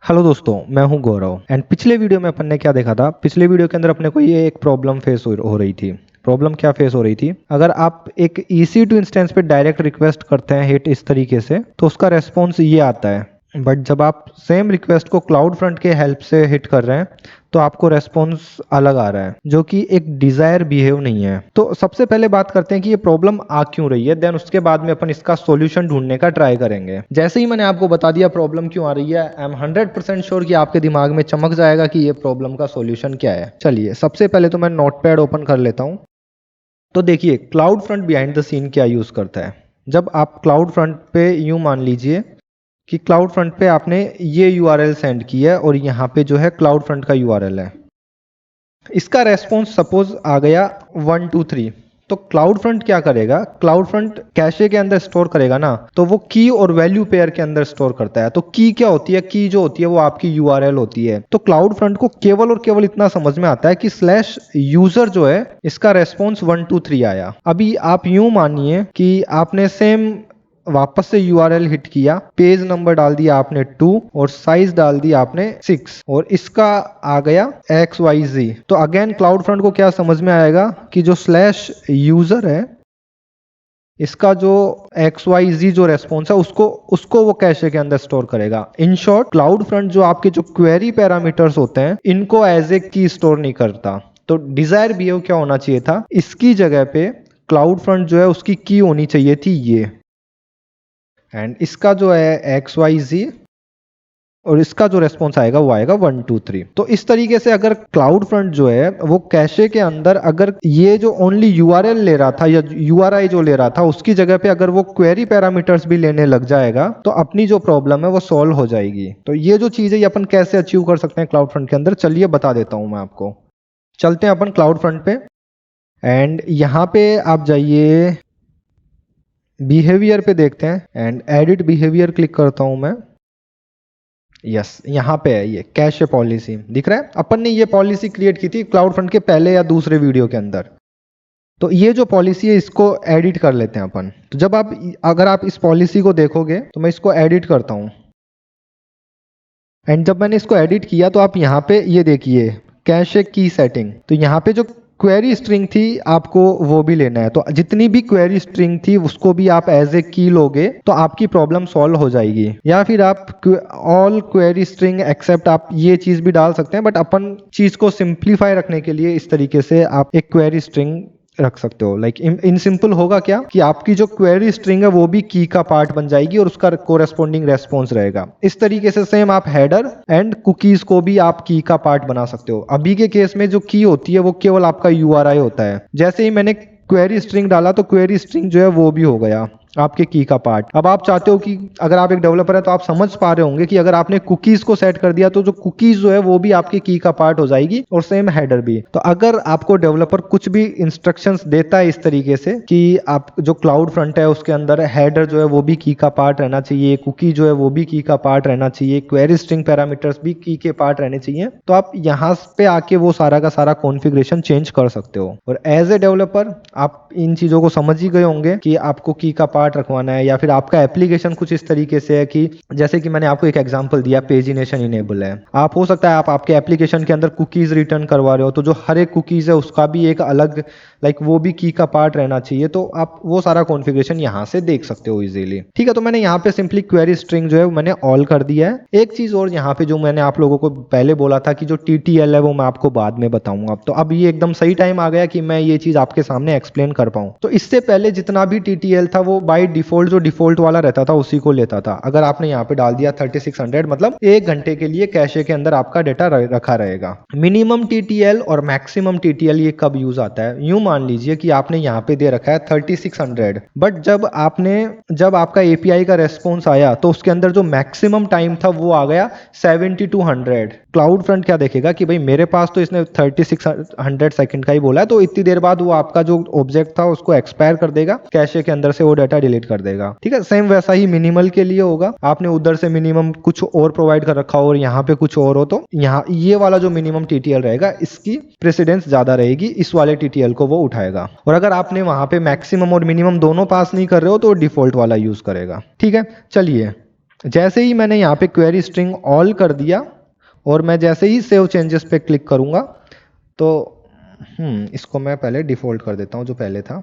Hello दोस्तों, मैं हूं गौरव एंड पिछले वीडियो में अपन ने क्या देखा था। पिछले वीडियो के अंदर अपने को ये एक प्रॉब्लम फेस हो रही थी। प्रॉब्लम क्या फेस हो रही थी, अगर आप एक EC2 इंस्टेंस पे डायरेक्ट रिक्वेस्ट करते हैं हिट इस तरीके से तो उसका रेस्पॉन्स ये आता है। बट जब आप सेम रिक्वेस्ट को क्लाउड फ्रंट के हेल्प से हिट कर रहे हैं तो आपको रेस्पॉन्स अलग आ रहा है, जो कि एक डिजायर बिहेव नहीं है। तो सबसे पहले बात करते हैं कि ये प्रॉब्लम आ क्यों रही है, देन उसके बाद में अपन इसका सॉल्यूशन ढूंढने का ट्राई करेंगे। जैसे ही मैंने आपको बता दिया प्रॉब्लम क्यों आ रही है, आई एम 100% श्योर कि आपके दिमाग में चमक जाएगा कि ये प्रॉब्लम का सॉल्यूशन क्या है। चलिए सबसे पहले तो मैं नोटपैड ओपन कर लेता हूँ। तो देखिए CloudFront behind the scene क्या यूज करता है। जब आप क्लाउड फ्रंट पे यूं मान लीजिए कि क्लाउड फ्रंट पे आपने ये URL सेंड किया है और यहाँ पे जो है क्लाउड फ्रंट का URL है। इसका रेस्पॉन्स सपोज आ गया 1 2 3। तो क्लाउड फ्रंट क्या करेगा, क्लाउड फ्रंट कैशे के अंदर स्टोर करेगा ना, तो वो की और वैल्यू पेयर के अंदर स्टोर करता है। तो की क्या होती है, की जो होती है वो आपकी URL होती है। तो क्लाउड फ्रंट को केवल और केवल इतना समझ में आता है कि स्लैश यूजर जो है इसका रेस्पॉन्स 1 2 3 आया। अभी आप यूं मानिए कि आपने सेम वापस से URL हिट किया, पेज नंबर डाल दिया आपने 2 और साइज डाल दिया आपने 6 और इसका आ गया XYZ। तो अगेन क्लाउड फ्रंट को क्या समझ में आएगा कि जो स्लैश यूजर है इसका जो XYZ जो रेस्पॉन्स है उसको वो कैशे के अंदर स्टोर करेगा। इन शॉर्ट क्लाउड फ्रंट जो आपके जो क्वेरी पैरामीटर्स होते हैं इनको एज ए की स्टोर नहीं करता। तो डिजायर बिहेव क्या होना चाहिए था, इसकी जगह पे क्लाउड फ्रंट जो है उसकी की होनी चाहिए थी ये, एंड इसका जो है XYZ और इसका जो रेस्पॉन्स आएगा वो आएगा 1 2 3। तो इस तरीके से अगर क्लाउड फ्रंट जो है वो कैशे के अंदर अगर ये जो ओनली URL ले रहा था या URI जो ले रहा था उसकी जगह पे अगर वो क्वेरी पैरामीटर्स भी लेने लग जाएगा तो अपनी जो प्रॉब्लम है वो सॉल्व हो जाएगी। तो ये जो चीज़ है ये अपन कैसे अचीव कर सकते हैं क्लाउड फ्रंट के अंदर, चलिए बता देता हूँ मैं आपको। चलते हैं अपन क्लाउड फ्रंट पे एंड यहाँ पे आप जाइए, बिहेवियर पे देखते हैं एंड एडिट बिहेवियर क्लिक करता हूं मैं। यस यहाँ पे है ये कैशे पॉलिसी दिख रहा है। अपन ने ये पॉलिसी क्रिएट की थी क्लाउड फ्रंट के पहले या दूसरे वीडियो के अंदर। तो ये जो पॉलिसी है इसको एडिट कर लेते हैं अपन। तो जब आप अगर आप इस पॉलिसी को देखोगे तो मैं इसको एडिट करता हूं एंड जब मैंने इसको एडिट किया तो आप यहाँ पे ये देखिए कैशे की सेटिंग। तो यहाँ पे जो क्वेरी स्ट्रिंग थी आपको वो भी लेना है। तो जितनी भी क्वेरी स्ट्रिंग थी उसको भी आप एज ए की लोगे तो आपकी प्रॉब्लम सॉल्व हो जाएगी। या फिर आप ऑल क्वेरी स्ट्रिंग एक्सेप्ट आप ये चीज भी डाल सकते हैं, बट अपन चीज को सिंप्लीफाई रखने के लिए इस तरीके से आप एक क्वेरी स्ट्रिंग रख सकते हो। लाइक इन सिंपल होगा क्या कि आपकी जो क्वेरी स्ट्रिंग है वो भी की का पार्ट बन जाएगी और उसका कोरेस्पॉन्डिंग रेस्पॉन्स रहेगा। इस तरीके से सेम आप हेडर एंड कुकीज को भी आप की का पार्ट बना सकते हो। अभी के केस में जो की होती है वो केवल आपका URI होता है। जैसे ही मैंने क्वेरी स्ट्रिंग डाला तो क्वेरी स्ट्रिंग जो है वो भी हो गया आपके की का पार्ट। अब आप चाहते हो कि अगर आप एक डेवलपर है तो आप समझ पा रहे होंगे कि अगर आपने कुकीज को सेट कर दिया तो जो कुकीज जो है वो भी आपके की का पार्ट हो जाएगी और सेम हेडर भी। तो अगर आपको डेवलपर कुछ भी इंस्ट्रक्शंस देता है इस तरीके से कि आप जो क्लाउड फ्रंट है उसके अंदर हेडर जो है वो भी की का पार्ट रहना चाहिए, कुकी जो है वो भी की का पार्ट रहना चाहिए, क्वेरी स्ट्रिंग पैरामीटर्स भी की के पार्ट रहने चाहिए, तो आप यहाँ पे आके वो सारा का सारा कॉन्फ़िगरेशन चेंज कर सकते हो। और एज ए डेवलपर आप इन चीजों को समझ ही गए होंगे कि आपको की का पार्ट रखवाना है या फिर आपका एप्लीकेशन कुछ इस तरीके से है कि जैसे कि मैंने आपको एक एग्जांपल दिया पेजिनेशन इनेबल है। आप हो सकता है आप आपके एप्लीकेशन के अंदर कुकीज रिटर्न करवा रहे हो तो जो हर एक कुकीज है उसका भी एक अलग वो भी की का पार्ट रहना चाहिए। तो आप वो सारा कॉन्फ़िगरेशन यहाँ से देख सकते हो इजीली। ठीक है, तो मैंने यहाँ पे सिंपली क्वेरी स्ट्रिंग जो है मैंने ऑल कर दिया है। एक चीज और यहाँ पे जो मैंने आप लोगों को पहले बोला था कि जो TTL है वो मैं आपको बाद में बताऊंगा। तो अब ये एकदम सही टाइम आ गया कि मैं ये चीज आपके सामने एक्सप्लेन कर पाऊँ। तो इससे पहले जितना भी TTL था वो बाय डिफॉल्ट जो डिफॉल्ट वाला रहता था उसी को लेता था। अगर आपने यहाँ पे डाल दिया 3600 मतलब 1 घंटे के लिए कैशे के अंदर आपका डेटा रखा रहेगा। मिनिमम TTL और मैक्सिमम TTL ये कब यूज आता है, यूं मान लीजिए कि आपने यहाँ पे दे रखा है 3600, बट जब आपका API का रेस्पॉन्स आया तो उसके अंदर जो मैक्सिमम टाइम था वो आ गया 7200। क्लाउड फ्रंट क्या देखेगा कि भाई मेरे पास तो इसने 3600 सेकंड का ही बोला है, तो इतनी देर बाद वो आपका जो ऑब्जेक्ट था उसको एक्सपायर कर देगा, कैशे के अंदर से वो डाटा डिलीट कर देगा। ठीक है, सेम वैसा ही मिनिमल के लिए होगा। आपने उधर से मिनिमम कुछ और प्रोवाइड कर रखा हो और यहाँ पे कुछ और हो तो यहाँ ये वाला जो मिनिमम TTL रहेगा इसकी प्रेसिडेंस ज्यादा रहेगी, इस वाले TTL को वो उठाएगा। और अगर आपने वहां पे मैक्सिमम और मिनिमम दोनों पास नहीं कर रहे हो तो डिफॉल्ट वाला यूज करेगा। ठीक है, चलिए जैसे ही मैंने यहाँ पे क्वेरी स्ट्रिंग ऑल कर दिया और मैं जैसे ही सेव चेंजेस पे क्लिक करूँगा तो इसको मैं पहले डिफ़ॉल्ट कर देता हूँ जो पहले था।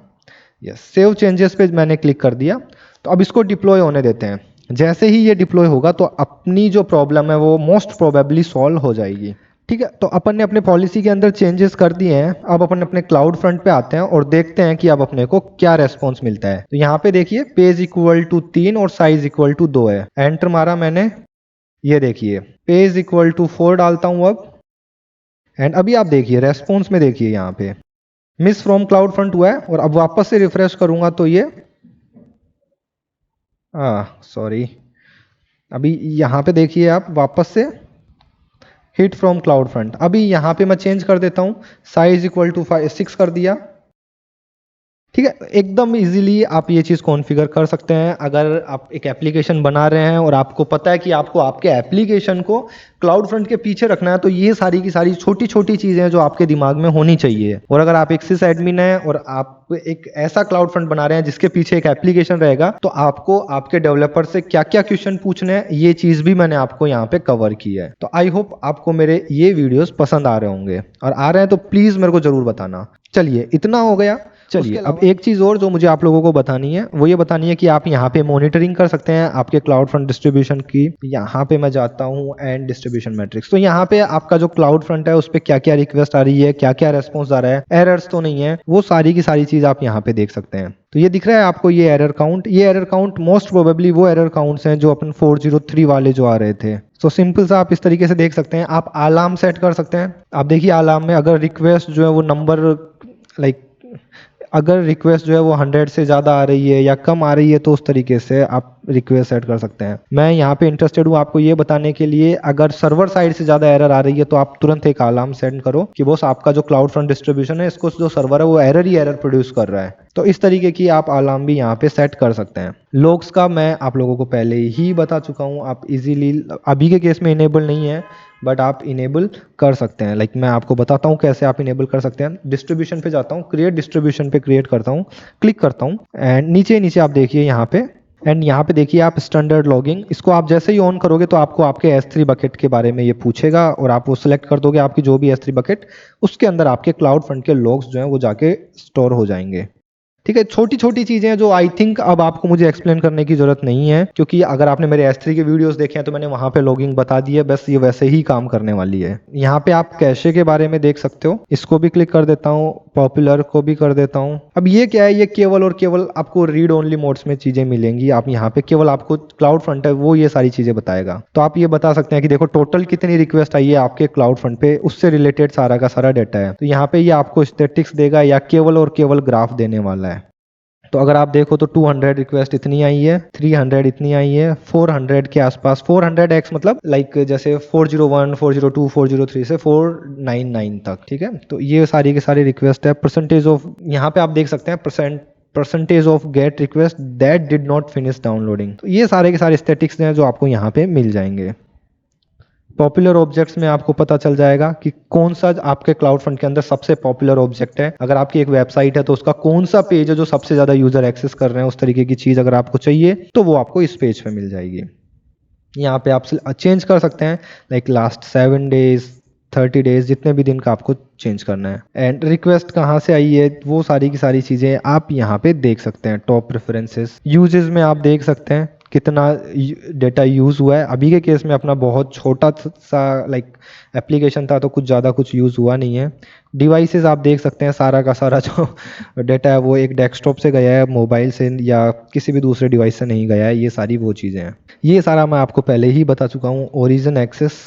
यस, सेव चेंजेस पे मैंने क्लिक कर दिया। तो अब इसको डिप्लॉय होने देते हैं। जैसे ही ये डिप्लॉय होगा तो अपनी जो प्रॉब्लम है वो मोस्ट प्रोबेबली सॉल्व हो जाएगी। ठीक है, तो अपन ने अपने पॉलिसी के अंदर चेंजेस कर दिए हैं। अब अपन अपने क्लाउड फ्रंट पे आते हैं और देखते हैं कि अब अपने को क्या रेस्पॉन्स मिलता है। तो यहाँ पे देखिए पेज इक्वल टू 3 और साइज इक्वल टू 2 है। एंटर मारा मैंने, ये देखिए पेज इक्वल टू 4 डालता हूँ अब, एंड अभी आप देखिए रेस्पॉन्स में देखिए यहाँ पे मिस फ्रॉम क्लाउड फ्रंट हुआ है। और अब वापस से रिफ्रेश करूंगा तो ये सॉरी, अभी यहाँ पे देखिए आप वापस से हिट फ्रॉम क्लाउड फ्रंट। अभी यहाँ पे मैं चेंज कर देता हूँ, साइज इक्वल टू 6 कर दिया। ठीक है, एकदम इजीली आप ये चीज़ कॉन्फ़िगर कर सकते हैं। अगर आप एक एप्लीकेशन बना रहे हैं और आपको पता है कि आपको आपके एप्लीकेशन को क्लाउड फ्रंट के पीछे रखना है, तो ये सारी की सारी छोटी छोटी चीज़ें हैं जो आपके दिमाग में होनी चाहिए। और अगर आप एक सिस एडमिन है और आप एक ऐसा क्लाउड फ्रंट बना रहे हैं जिसके पीछे एक एप्लीकेशन रहेगा, तो आपको आपके डेवलपर से क्या क्या क्वेश्चन पूछने हैं, ये चीज़ भी मैंने आपको यहाँ पे कवर की है। तो आई होप आपको मेरे ये वीडियोस पसंद आ रहे होंगे, और आ रहे हैं तो प्लीज़ मेरे को ज़रूर बताना। चलिए, इतना हो गया। चलिए, अब एक चीज़ और जो मुझे आप लोगों को बतानी है वो ये बतानी है कि आप यहाँ पे मॉनिटरिंग कर सकते हैं आपके क्लाउड फ्रंट डिस्ट्रीब्यूशन की। यहाँ पे मैं जाता हूँ एंड डिस्ट्रीब्यूशन मैट्रिक्स। तो यहाँ पे आपका जो क्लाउड फ्रंट है उस पर क्या क्या रिक्वेस्ट आ रही है, क्या क्या रेस्पॉन्स आ रहा है, एरर्स तो नहीं है, वो सारी की सारी चीज़ आप यहाँ पे देख सकते हैं। तो ये दिख रहा है आपको ये एरर काउंट। ये एरर काउंट मोस्ट प्रोबेबली वो एरर काउंट्स हैं जो अपन 403 वाले जो आ रहे थे। तो सिंपल सा आप इस तरीके से देख सकते हैं। आप अलार्म सेट कर सकते हैं। आप देखिए अलार्म में अगर रिक्वेस्ट जो है वो नंबर लाइक अगर रिक्वेस्ट जो है वो 100 से ज़्यादा आ रही है या कम आ रही है तो उस तरीके से आप रिक्वेस्ट सेट कर सकते हैं। मैं यहाँ पे इंटरेस्टेड हूँ आपको ये बताने के लिए, अगर सर्वर साइड से ज़्यादा एरर आ रही है तो आप तुरंत एक अलार्म सेंड करो कि बॉस आपका जो क्लाउड फ्रंट डिस्ट्रीब्यूशन है इसको जो सर्वर है वो एरर ही एरर प्रोड्यूस कर रहा है। तो इस तरीके की आप अलार्म भी यहाँ पे सेट कर सकते हैं। लॉग्स का मैं आप लोगों को पहले ही बता चुका हूँ, आप इजीली अभी के केस में इनेबल नहीं है बट आप इनेबल कर सकते हैं। लाइक मैं आपको बताता हूँ कैसे आप इनेबल कर सकते हैं। डिस्ट्रीब्यूशन पे जाता हूँ, क्रिएट डिस्ट्रीब्यूशन पे क्रिएट करता हूँ, क्लिक करता हूँ एंड नीचे नीचे आप देखिए यहाँ पे, एंड यहाँ पे देखिए आप स्टैंडर्ड लॉगिंग, इसको आप जैसे ही ऑन करोगे तो आपको आपके S3 बकेट के बारे में ये पूछेगा और आप वो सिलेक्ट कर दोगे आपकी जो भी S3 बकेट, उसके अंदर आपके क्लाउड फ्रंट के लॉग्स जो हैं वो जाके स्टोर हो जाएंगे। ठीक है, छोटी छोटी चीजें हैं जो आई थिंक अब आपको मुझे एक्सप्लेन करने की जरूरत नहीं है, क्योंकि अगर आपने मेरे S3 के वीडियोस देखे हैं तो मैंने वहां पे लॉगिंग बता दी है, बस ये वैसे ही काम करने वाली है। यहाँ पे आप कैशे के बारे में देख सकते हो, इसको भी क्लिक कर देता हूँ, पॉपुलर को भी कर देता हूँ। अब ये क्या है, ये केवल और केवल आपको रीड ओनली मोड्स में चीजें मिलेंगी। आप यहाँ पे केवल आपको क्लाउड फ्रंट है वो ये सारी चीजें बताएगा। तो आप ये बता सकते हैं कि देखो टोटल कितनी रिक्वेस्ट आई है आपके क्लाउड फ्रंट पे, उससे रिलेटेड सारा का सारा डाटा है। तो यहाँ पे ये आपको स्टैटिक्स देगा या केवल और केवल ग्राफ देने वाला है। तो अगर आप देखो तो 200 रिक्वेस्ट इतनी आई है, 300 इतनी आई है, 400 के आसपास, 400x मतलब लाइक जैसे 401, 402, 403 से 499 तक। ठीक है, तो ये सारी के सारी रिक्वेस्ट है। परसेंटेज ऑफ, यहाँ पे आप देख सकते हैं percentage of gate request that did not finish downloading. तो ये सारे के सारे स्टैटिक्स हैं जो आपको यहाँ पे मिल जाएंगे। पॉपुलर ऑब्जेक्ट्स में आपको पता चल जाएगा कि कौन सा आपके क्लाउड फ्रंट के अंदर सबसे पॉपुलर ऑब्जेक्ट है। अगर आपकी एक वेबसाइट है तो उसका कौन सा पेज है जो सबसे ज्यादा यूजर एक्सेस कर रहे हैं, उस तरीके की चीज अगर आपको चाहिए तो वो आपको इस पेज पे मिल जाएगी। यहाँ पे आप चेंज कर सकते हैं, लाइक लास्ट 7 डेज, 30 डेज, जितने भी दिन का आपको चेंज करना है। एंड रिक्वेस्ट कहाँ से आई है वो सारी की सारी चीज़ें आप यहाँ पे देख सकते हैं। टॉप प्रेफरेंसेस, यूजेस में आप देख सकते हैं कितना डेटा यूज़ हुआ है। अभी के केस में अपना बहुत छोटा सा लाइक एप्लीकेशन था तो कुछ ज़्यादा कुछ यूज़ हुआ नहीं है। डिवाइसेस आप देख सकते हैं, सारा का सारा जो डेटा है वो एक डेस्कटॉप से गया है, मोबाइल से या किसी भी दूसरे डिवाइस से नहीं गया है। ये सारी वो चीज़ें हैं। ये सारा मैं आपको पहले ही बता चुका हूँ। ओरिजिन एक्सेस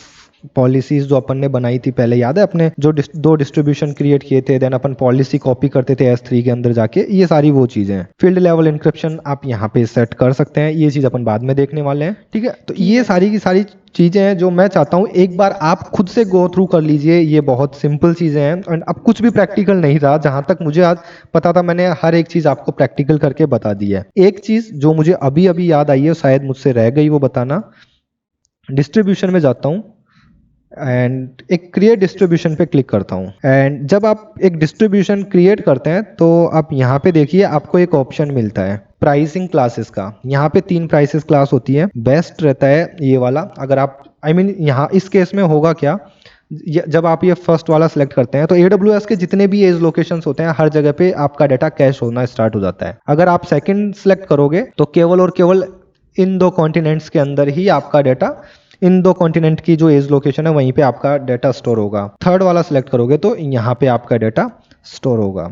पॉलिसीज जो अपन ने बनाई थी पहले, याद है अपने जो दो डिस्ट्रीब्यूशन क्रिएट किए थे, देन अपन पॉलिसी कॉपी करते थे S3 के अंदर जाके, ये सारी वो चीजें हैं। फील्ड लेवल इंक्रिप्शन आप यहाँ पे सेट कर सकते हैं, ये चीज अपन बाद में देखने वाले हैं। ठीक है, तो ये सारी की सारी चीजें हैं जो मैं चाहता हूँ एक बार आप खुद से गो थ्रू कर लीजिए। ये बहुत सिंपल चीजें हैं एंड अब कुछ भी प्रैक्टिकल नहीं रहा। जहां तक मुझे आज पता था मैंने हर एक चीज आपको प्रैक्टिकल करके बता दी है। एक चीज जो मुझे अभी अभी याद आई है, शायद मुझसे रह गई वो बताना। डिस्ट्रीब्यूशन में जाता हूँ, एंड एक क्रिएट डिस्ट्रीब्यूशन पे क्लिक करता हूँ। एंड जब आप एक डिस्ट्रीब्यूशन क्रिएट करते हैं तो आप यहाँ पे देखिए आपको एक ऑप्शन मिलता है प्राइसिंग क्लासेस का। यहाँ पे 3 प्राइसेस क्लास होती है। बेस्ट रहता है ये वाला, अगर आप यहाँ इस केस में होगा क्या, जब आप ये फर्स्ट वाला सिलेक्ट करते हैं तो AWS के जितने भी एज लोकेशंस होते हैं हर जगह पे आपका डाटा कैश होना स्टार्ट हो जाता है। अगर आप सेकंड सिलेक्ट करोगे तो केवल और केवल इन 2 कॉन्टिनेंट्स के अंदर ही आपका डाटा, इन 2 कॉन्टिनेंट की जो एज लोकेशन है वहीं पे आपका डाटा स्टोर होगा। थर्ड वाला सिलेक्ट करोगे तो यहाँ पे आपका डाटा स्टोर होगा।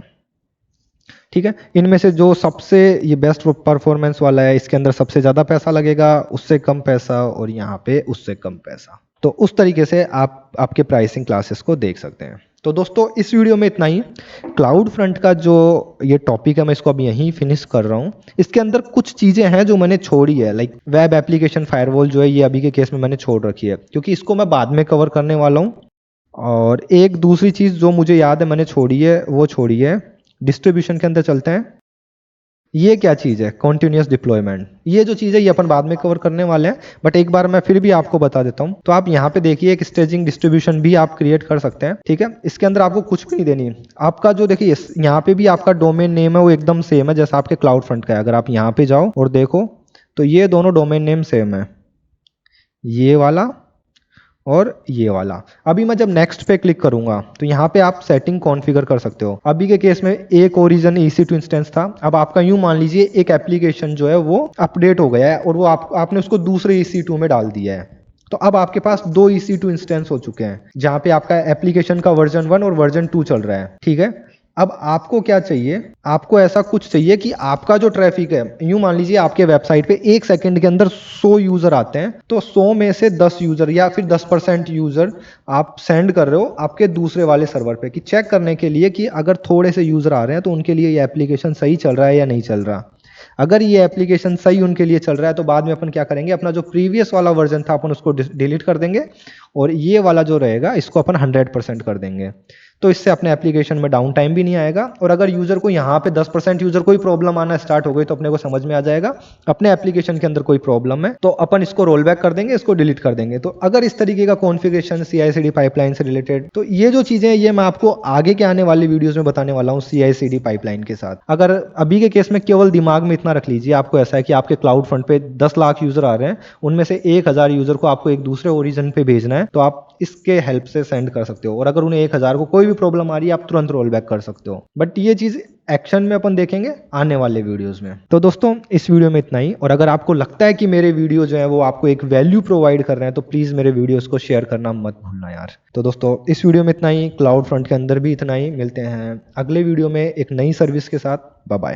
ठीक है, इनमें से जो सबसे ये बेस्ट परफॉर्मेंस वाला है इसके अंदर सबसे ज़्यादा पैसा लगेगा, उससे कम पैसा, और यहाँ पे उससे कम पैसा। तो उस तरीके से आप आपके प्राइसिंग क्लासेस को देख सकते हैं। तो दोस्तों इस वीडियो में इतना ही। क्लाउड फ्रंट का जो ये टॉपिक है मैं इसको अभी यहीं फिनिश कर रहा हूँ। इसके अंदर कुछ चीज़ें हैं जो मैंने छोड़ी है, लाइक वेब एप्लीकेशन फायरवॉल जो है ये अभी के केस में मैंने छोड़ रखी है क्योंकि इसको मैं बाद में कवर करने वाला हूँ। और एक दूसरी चीज़ जो मुझे याद है मैंने छोड़ी है वो छोड़ी है। डिस्ट्रीब्यूशन के अंदर चलते हैं। ये क्या चीज़ है, कॉन्टिन्यूस डिप्लॉयमेंट। ये जो चीज़ है ये अपन बाद में कवर करने वाले हैं, बट एक बार मैं फिर भी आपको बता देता हूँ। तो आप यहाँ पे देखिए एक स्टेजिंग डिस्ट्रीब्यूशन भी आप क्रिएट कर सकते हैं। ठीक है, इसके अंदर आपको कुछ भी नहीं देनी। आपका जो देखिए यहाँ पे भी आपका डोमेन नेम है वो एकदम सेम है जैसा आपके क्लाउड फ्रंट का है। अगर आप यहाँ पे जाओ और देखो तो ये दोनों डोमेन नेम सेम है, ये वाला और ये वाला। अभी मैं जब नेक्स्ट पे क्लिक करूंगा तो यहाँ पे आप सेटिंग कॉन्फ़िगर कर सकते हो। अभी के केस में एक ओरिजिन EC2 इंस्टेंस था, अब आपका यूं मान लीजिए एक एप्लीकेशन जो है वो अपडेट हो गया है और वो आपने उसको दूसरे EC2 में डाल दिया है। तो अब आपके पास 2 EC2 इंस्टेंस हो चुके हैं जहाँ पे आपका एप्लीकेशन का वर्जन 1 और वर्जन 2 चल रहा है। ठीक है, अब आपको क्या चाहिए, आपको ऐसा कुछ चाहिए कि आपका जो ट्रैफिक है, यूं मान लीजिए आपके वेबसाइट पे 1 सेकंड के अंदर 100 यूजर आते हैं, तो 100 में से 10 यूजर या फिर 10% यूजर आप सेंड कर रहे हो आपके दूसरे वाले सर्वर पे कि चेक करने के लिए कि अगर थोड़े से यूजर आ रहे हैं तो उनके लिए ये एप्लीकेशन सही चल रहा है या नहीं चल रहा। अगर ये एप्लीकेशन सही उनके लिए चल रहा है तो बाद में अपन क्या करेंगे, अपना जो प्रीवियस वाला वर्जन था अपन उसको डिलीट कर देंगे और ये वाला जो रहेगा इसको अपन 100% कर देंगे। तो इससे अपने एप्लीकेशन में डाउन टाइम भी नहीं आएगा। और अगर यूजर को यहाँ पे 10% यूजर कोई प्रॉब्लम आना स्टार्ट हो गई तो अपने को समझ में आ जाएगा अपने एप्लीकेशन के अंदर कोई प्रॉब्लम है, तो अपन इसको रोल बैक कर देंगे, इसको डिलीट कर देंगे। तो अगर इस तरीके का कॉन्फ़िगरेशन CI/CD पाइपलाइन से रिलेटेड, तो ये जो चीजें ये मैं आपको आगे के आने वाले वीडियोस में बताने वाला हूँ CI/CD पाइपलाइन के साथ। अगर अभी के केस में केवल दिमाग में इतना रख लीजिए, आपको ऐसा है कि आपके क्लाउड फ्रंट पे 10 लाख यूजर आ रहे हैं, उनमें से 1000 यूजर को आपको एक दूसरे ओरिजिन पे भेजना है, तो आप इसके हेल्प से सेंड कर सकते हो। और अगर उन्हें 1000 को कोई भी प्रॉब्लम आ रही है आप तुरंत रोल बैक कर सकते हो। बट ये चीज एक्शन में अपन देखेंगे आने वाले वीडियोस में। तो दोस्तों इस वीडियो में इतना ही। और अगर आपको लगता है कि मेरे वीडियो जो है वो आपको एक वैल्यू प्रोवाइड कर रहे हैं तो प्लीज मेरे वीडियोस को शेयर करना मत भूलना यार। तो दोस्तों इस वीडियो में इतना ही, क्लाउड फ्रंट के अंदर भी इतना ही। मिलते हैं अगले वीडियो में एक नई सर्विस के साथ। Bye bye.